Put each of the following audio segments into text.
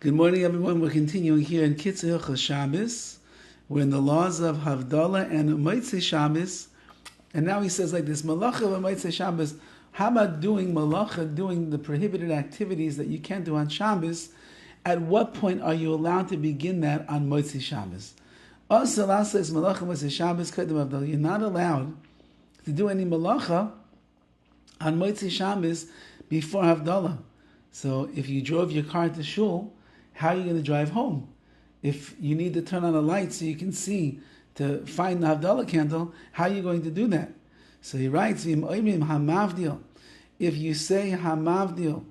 Good morning, everyone. We're continuing here in KITZUR HILCHOS Shabbos. We're in the laws of HaMavdil and Motzei Shabbos. And now he says like this, Malacha and Motzei Shabbos. How about doing Malacha, doing the prohibited activities that you can't do on Shabbos? At what point are you allowed to begin that on Motzei Shabbos? Also, says Malacha Motzei Shabbos, you're not allowed to do any Malacha on Motzei Shabbos before Havdalah. So if you drove your car to shul, how are you going to drive home? If you need to turn on a light so you can see to find the Havdalah candle, how are you going to do that? So he writes, HaMavdil. If you say HaMavdil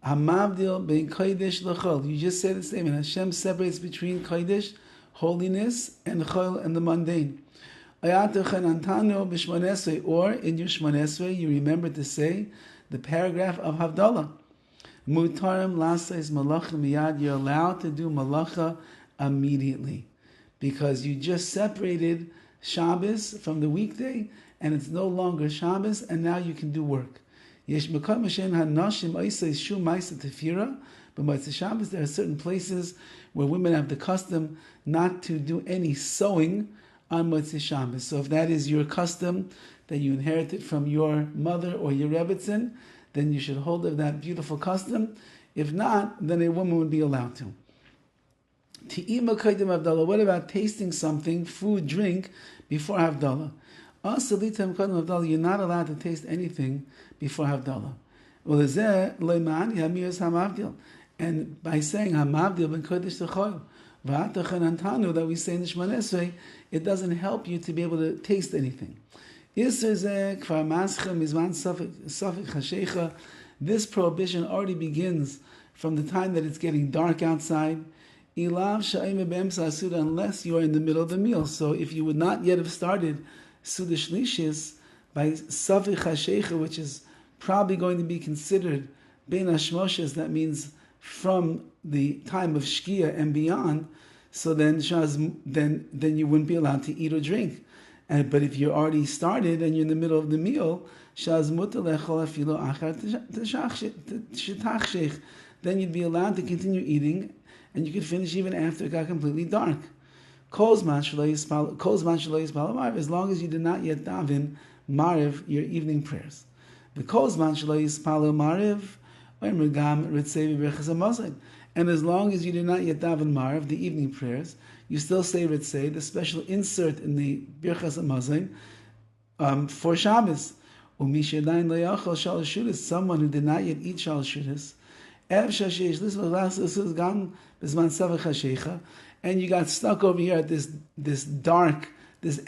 ben Kodesh l'chol, you just say the statement, Hashem separates between Kodesh, holiness, and chol, and the mundane. Or in your Shmonesrei, you remember to say the paragraph of Havdalah. Mutarim lasais malacha miyad. You're allowed to do malacha immediately because you just separated Shabbos from the weekday, and it's no longer Shabbos, and now you can do work. Yesh mekom shen hanashim oisei shu ma'aseh tefira, but Motzei Shabbos there are certain places where women have the custom not to do any sewing on Motzei Shabbos. So if that is your custom that you inherited from your mother or your Rebbetzin, then you should hold of that beautiful custom. If not, then a woman would be allowed to. What about tasting something, food, drink, before Havdalah? You're not allowed to taste anything before Havdalah. And by saying HaMavdil ben Kodesh l'chol, that we say in the Shmonesrei, it doesn't help you to be able to taste anything. This prohibition already begins from the time that it's getting dark outside, unless you are in the middle of the meal. So if you would not yet have started Suda Shlishis by Safik HaShecha, which is probably going to be considered Bein HaShmoshes, that means from the time of Shkia and beyond, so then you wouldn't be allowed to eat or drink. But if you're already started and you're in the middle of the meal, then you'd be allowed to continue eating, and you could finish even after it got completely dark. As long as you did not yet daven Mariv, your evening prayers. And as long as you did not yet daven Mariv, the evening prayers, you still say Ritzei, the special insert in the Birchas HaMazon for Shabbos. Someone who did not yet eat Shalosh Shudas, and you got stuck over here at this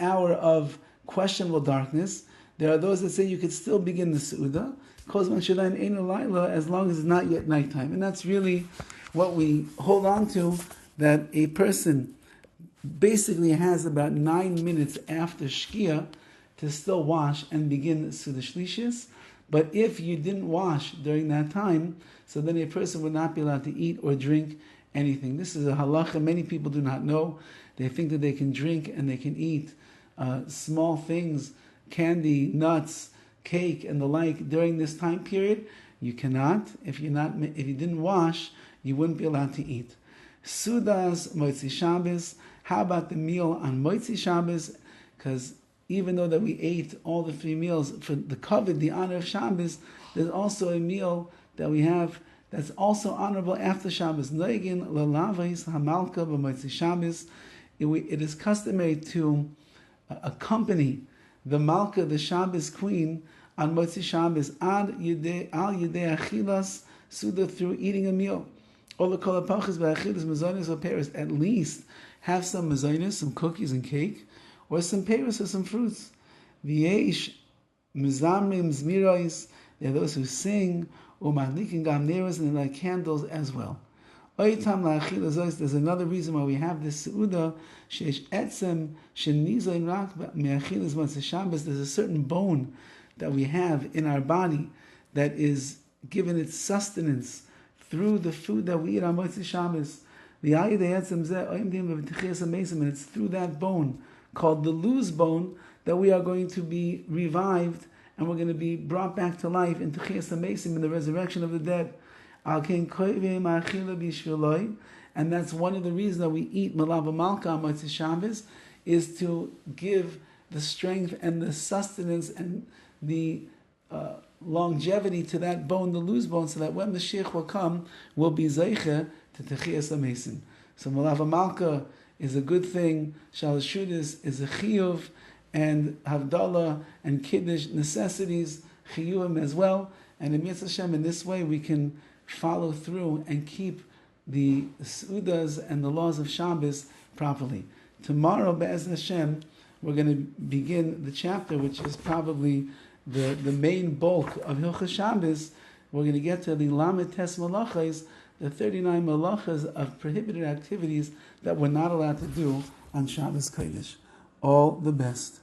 hour of questionable darkness. There are those that say you could still begin the Su'udah, as long as it's not yet nighttime. And that's really what we hold on to, that a person basically has about 9 minutes after Shkia to still wash and begin Suda Shlishis. But if you didn't wash during that time, so then a person would not be allowed to eat or drink anything. This is a halacha many people do not know. They think that they can drink and they can eat small things, candy, nuts, cake, and the like during this time period. You cannot. If you didn't wash, you wouldn't be allowed to eat. Sudas Motzei Shabbos. How about the meal on Motzei Shabbos? Because even though that we ate all the 3 meals for the kavod, the honor of Shabbos, there's also a meal that we have that's also honorable after Shabbos. Noegin Melava Malka b'Motzei Shabbos. It is customary to accompany the Malka, the Shabbos queen, on Motzei Shabbos al yedei achilas suda, through eating a meal. At least have some mazonis, some cookies and cake, or some pears or some fruits. V'yesh mizamrim zmiros. There are those who sing, u'madlikin gam neros, and they light candles as well. There's another reason why we have this seudah. There's a certain bone that we have in our body that is given its sustenance through the food that we eat on Motzei Shabbos. And it's through that bone, called the luz bone, that we are going to be revived and we're going to be brought back to life in Techiyas HaMesim, in the resurrection of the dead. And that's one of the reasons that we eat Melava Malka on Motzei Shabbos, is to give the strength and the sustenance and the longevity to that bone, the loose bone, so that when the Mashiach will come, we'll be Zeiche to Techias HaMesim. So Melava Malka is a good thing, Shalosh Shudas is a chiyuv, and Havdalah and Kiddush necessities, chiyuvim as well. And in Mitzvah Hashem, in this way, we can follow through and keep the Sudas and the laws of Shabbos properly. Tomorrow, Be'ez Hashem, we're going to begin the chapter, which is probably the main bulk of HILCHOS Shabbos. We're going to get to the Lamed Tes Malachas, the 39 malachas of prohibited activities that we're not allowed to do on Shabbos Kodesh. All the best.